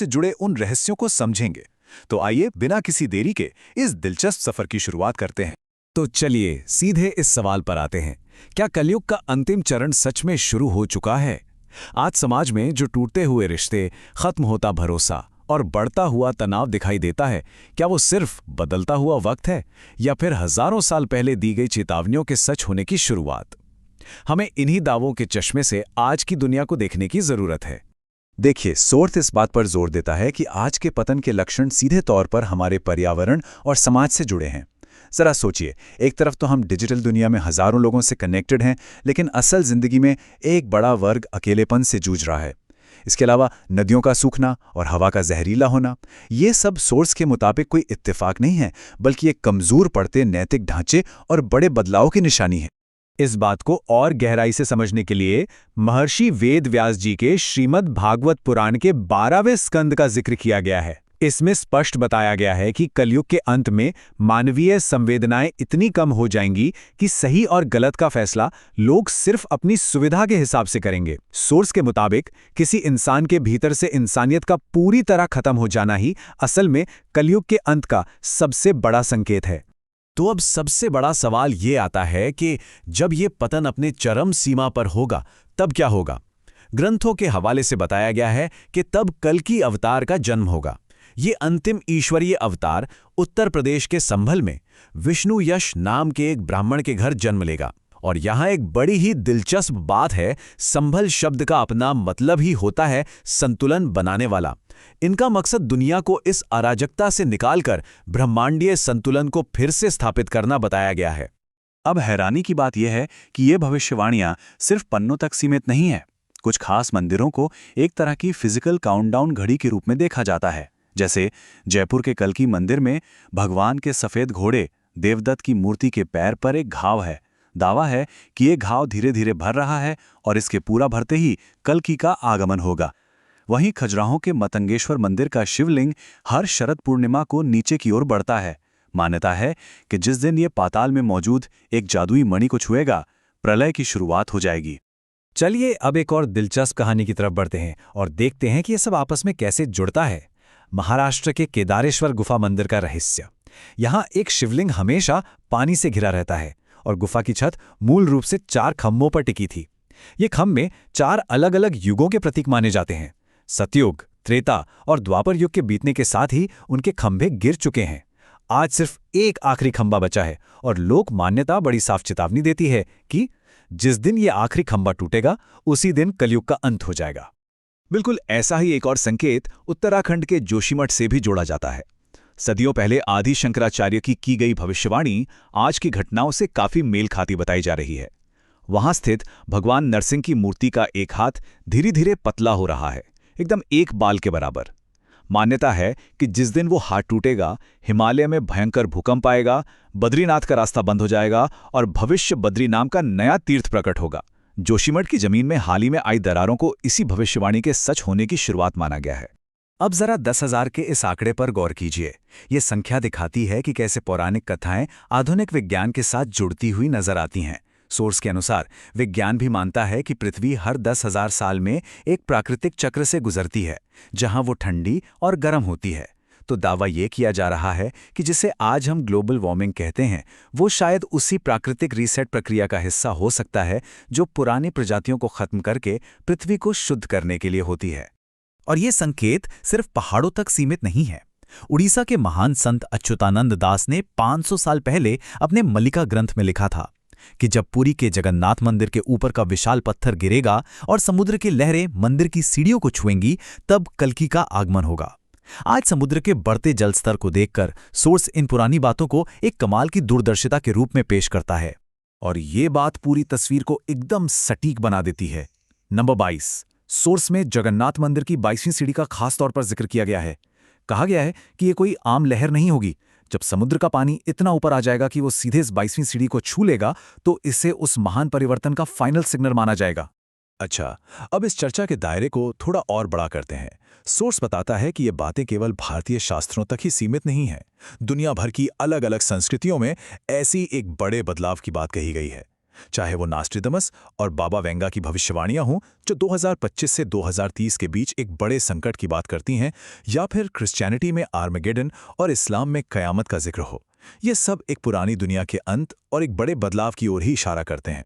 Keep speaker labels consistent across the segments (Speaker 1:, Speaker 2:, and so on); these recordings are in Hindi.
Speaker 1: से जुड़े उन रहस्यों को समझेंगे। तो आइए बिना किसी देरी के इस दिलचस्प सफर की शुरुआत करते हैं। तो चलिए सीधे इस सवाल पर आते हैं, क्या कलयुग का अंतिम चरण सच में शुरू हो चुका है? आज समाज में जो टूटते हुए रिश्ते, खत्म होता भरोसा और बढ़ता हुआ तनाव दिखाई देता है, क्या वो सिर्फ बदलता हुआ वक्त है या फिर हजारों साल पहले दी गई चेतावनियों के सच होने की शुरुआत? हमें इन्हीं दावों के चश्मे से आज की दुनिया को देखने की जरूरत है। देखिए, सोर्थ इस बात पर जोर देता है कि आज के पतन के लक्षण सीधे तौर पर हमारे पर्यावरण और समाज से जुड़े हैं। जरा सोचिए, एक तरफ तो हम डिजिटल दुनिया में हजारों लोगों से कनेक्टेड हैं, लेकिन असल जिंदगी में एक बड़ा वर्ग अकेलेपन से जूझ रहा है। इसके अलावा नदियों का सूखना और हवा का जहरीला होना, ये सब सोर्स के मुताबिक कोई इत्तेफाक नहीं है, बल्कि एक कमजोर पड़ते नैतिक ढांचे और बड़े बदलाव की निशानी है। इस बात को और गहराई से समझने के लिए महर्षि वेद व्यास जी के श्रीमद् भागवत पुराण के 12वें स्कंद का जिक्र किया गया है। इसमें स्पष्ट बताया गया है कि कलयुग के अंत में मानवीय संवेदनाएं इतनी कम हो जाएंगी कि सही और गलत का फैसला लोग सिर्फ अपनी सुविधा के हिसाब से करेंगे। सोर्स के मुताबिक किसी इंसान के भीतर से इंसानियत का पूरी तरह खत्म हो जाना ही असल में कलयुग के अंत का सबसे बड़ा संकेत है। तो अब सबसे बड़ा सवाल ये आता है कि जब ये पतन अपने चरम सीमा पर होगा, तब क्या होगा? ग्रंथों के हवाले से बताया गया है कि तब कल्कि अवतार का जन्म होगा। ये अंतिम ईश्वरीय अवतार उत्तर प्रदेश के संभल में विष्णु यश नाम के एक ब्राह्मण के घर जन्म लेगा। और यहाँ एक बड़ी ही दिलचस्प बात है, संभल शब्द का अपना मतलब ही होता है संतुलन बनाने वाला। इनका मकसद दुनिया को इस अराजकता से निकालकर ब्रह्मांडीय संतुलन को फिर से स्थापित करना बताया गया है। अब हैरानी की बात यह है कि ये भविष्यवाणियां सिर्फ पन्नों तक सीमित नहीं है। कुछ खास मंदिरों को एक तरह की फिजिकल काउंटडाउन घड़ी के रूप में देखा जाता है। जैसे जयपुर के कल्कि मंदिर में भगवान के सफेद घोड़े देवदत्त की मूर्ति के पैर पर एक घाव है। दावा है कि ये घाव धीरे धीरे भर रहा है और इसके पूरा भरते ही कल्कि का आगमन होगा। वहीं खजुराहो के मतंगेश्वर मंदिर का शिवलिंग हर शरद पूर्णिमा को नीचे की ओर बढ़ता है। मान्यता है कि जिस दिन ये पाताल में मौजूद एक जादुई मणि को छुएगा, प्रलय की शुरुआत हो जाएगी। चलिए अब एक और दिलचस्प कहानी की तरफ बढ़ते हैं और देखते हैं कि ये सब आपस में कैसे जुड़ता है। महाराष्ट्र के केदारेश्वर गुफा मंदिर का रहस्य। यहाँ एक शिवलिंग हमेशा पानी से घिरा रहता है और गुफा की छत मूल रूप से 4 खम्भों पर टिकी थी। ये खम्भे 4 अलग अलग युगों के प्रतीक माने जाते हैं। सतयुग, त्रेता और द्वापर युग के बीतने के साथ ही उनके खंभे गिर चुके हैं। आज सिर्फ एक आखिरी खंभा बचा है और लोक मान्यता बड़ी साफ चेतावनी देती है कि जिस दिन ये आखिरी खंभा टूटेगा, उसी दिन कलयुग का अंत हो जाएगा। बिल्कुल ऐसा ही एक और संकेत उत्तराखंड के जोशीमठ से भी जोड़ा जाता है। सदियों पहले आदि शंकराचार्य की गई भविष्यवाणी आज की घटनाओं से काफी मेल खाती बताई जा रही है। वहां स्थित भगवान नरसिंह की मूर्ति का एक हाथ धीरे धीरे पतला हो रहा है, एकदम एक बाल के बराबर। मान्यता है कि जिस दिन वो हाथ टूटेगा, हिमालय में भयंकर भूकंप आएगा, बद्रीनाथ का रास्ता बंद हो जाएगा और भविष्य बद्री नाम का नया तीर्थ प्रकट होगा। जोशीमठ की जमीन में हाल ही में आई दरारों को इसी भविष्यवाणी के सच होने की शुरुआत माना गया है। अब जरा 10,000 के इस आंकड़े पर गौर कीजिए। ये संख्या दिखाती है कि कैसे पौराणिक कथाएं आधुनिक विज्ञान के साथ जुड़ती हुई नजर आती हैं। सोर्स के अनुसार विज्ञान भी मानता है कि पृथ्वी हर 10,000 साल में एक प्राकृतिक चक्र से गुजरती है, जहां वो ठंडी और गर्म होती है। तो दावा ये किया जा रहा है कि जिसे आज हम ग्लोबल वार्मिंग कहते हैं, वो शायद उसी प्राकृतिक रीसेट प्रक्रिया का हिस्सा हो सकता है जो पुरानी प्रजातियों को खत्म करके पृथ्वी को शुद्ध करने के लिए होती है। और ये संकेत सिर्फ पहाड़ों तक सीमित नहीं है। उड़ीसा के महान संत अच्युतानंद दास ने 500 साल पहले अपने मल्लिका ग्रंथ में लिखा था कि जब पुरी के जगन्नाथ मंदिर के ऊपर का विशाल पत्थर गिरेगा और समुद्र की लहरें मंदिर की सीढ़ियों को छुएंगी, तब कल्कि का आगमन होगा। आज समुद्र के बढ़ते जल स्तर को देखकर सोर्स इन पुरानी बातों को एक कमाल की दूरदर्शिता के रूप में पेश करता है और ये बात पूरी तस्वीर को एकदम सटीक बना देती है। नंबर 22। सोर्स में जगन्नाथ मंदिर की 22वीं सीढ़ी का खास तौर पर जिक्र किया गया है। कहा गया है कि ये कोई आम लहर नहीं होगी। जब समुद्र का पानी इतना ऊपर आ जाएगा कि वो सीधे इस 22वीं सीढ़ी को छू लेगा, तो इसे उस महान परिवर्तन का फाइनल सिग्नल माना जाएगा। अच्छा, अब इस चर्चा के दायरे को थोड़ा और बड़ा करते हैं। सोर्स बताता है कि ये बातें केवल भारतीय शास्त्रों तक ही सीमित नहीं हैं। दुनिया भर की अलग अलग संस्कृतियों में ऐसी एक बड़े बदलाव की बात कही गई है। चाहे वो नास्ट्रेडमस और बाबा वेंगा की भविष्यवाणियां हों जो 2025 से 2030 के बीच एक बड़े संकट की बात करती हैं, या फिर क्रिश्चियनिटी में आर्मेगेडन और इस्लाम में कयामत का जिक्र हो, ये सब एक पुरानी दुनिया के अंत और एक बड़े बदलाव की ओर ही इशारा करते हैं।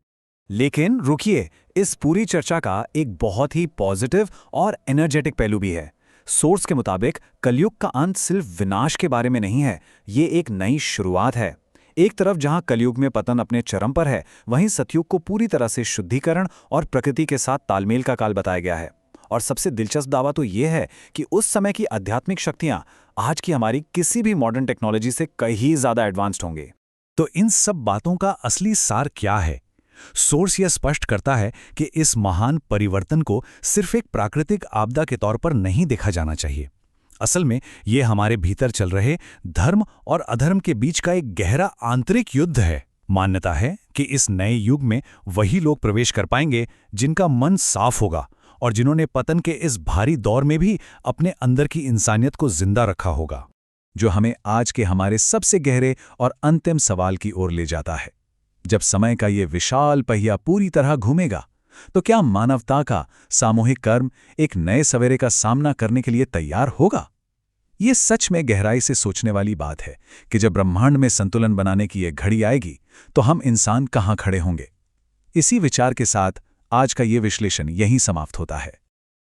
Speaker 2: लेकिन रुकिए, इस पूरी चर्चा का एक बहुत ही पॉजिटिव और एनर्जेटिक पहलू भी है। सोर्स के मुताबिक कलयुग का अंत सिर्फ विनाश के बारे में नहीं है, ये एक नई शुरुआत है। एक तरफ जहां कलयुग में पतन अपने चरम पर है, वहीं सतयुग को पूरी तरह से शुद्धिकरण और प्रकृति के साथ तालमेल का काल बताया गया है। और सबसे दिलचस्प दावा तो ये है कि उस समय की आध्यात्मिक शक्तियां आज की हमारी किसी भी मॉडर्न टेक्नोलॉजी से कहीं ज्यादा एडवांस्ड होंगे।
Speaker 1: तो इन सब बातों का असली सार क्या है? सोर्स यह स्पष्ट करता है कि इस महान परिवर्तन को सिर्फ एक प्राकृतिक आपदा के तौर पर नहीं देखा जाना चाहिए। असल में ये हमारे भीतर चल रहे धर्म और अधर्म के बीच का एक गहरा आंतरिक युद्ध है। मान्यता है कि इस नए युग में वही लोग प्रवेश कर पाएंगे जिनका मन साफ होगा और जिन्होंने पतन के इस भारी दौर में भी अपने अंदर की इंसानियत को जिंदा रखा होगा, जो हमें आज के हमारे सबसे गहरे और अंतिम सवाल की ओर ले जाता है। जब समय का ये विशाल पहिया पूरी तरह घूमेगा, तो क्या मानवता का सामूहिक कर्म एक नए सवेरे का सामना करने के लिए तैयार होगा? ये सच में गहराई से सोचने वाली बात है कि जब ब्रह्मांड में संतुलन बनाने की ये घड़ी आएगी, तो हम इंसान कहाँ खड़े होंगे? इसी विचार के साथ आज का ये विश्लेषण यहीं समाप्त होता है।